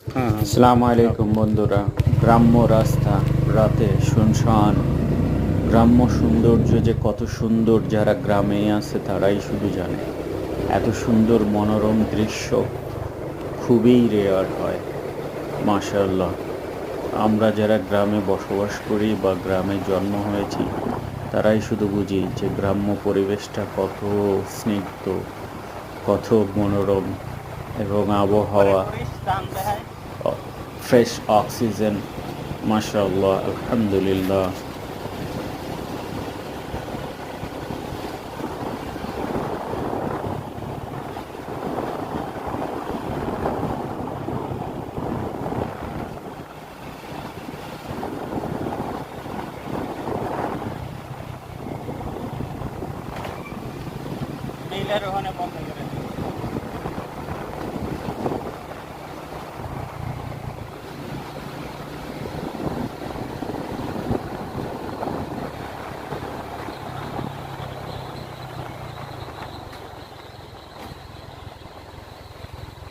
আসসালামু আলাইকুম বন্ধুরা। গ্রাম্য রাস্তা, রাতে শুনশান। গ্রাম্য সৌন্দর্য যে কত সুন্দর, যারা গ্রামে আছে তারাই শুধু জানে। এত সুন্দর মনোরম দৃশ্য খুবই রেয়ার হয়। মাশাআল্লাহ। আমরা যারা গ্রামে বসবাস করি বা গ্রামে জন্ম হয়েছি তারাই শুধু বুঝি যে গ্রাম্য পরিবেশটা কত স্নিগ্ধ, কত মনোরম, এবং আবহাওয়া, ফ্রেশ অক্সিজেন। মাশাআল্লাহ, আলহামদুলিল্লাহ। ডিলার ওখানে বন্ধ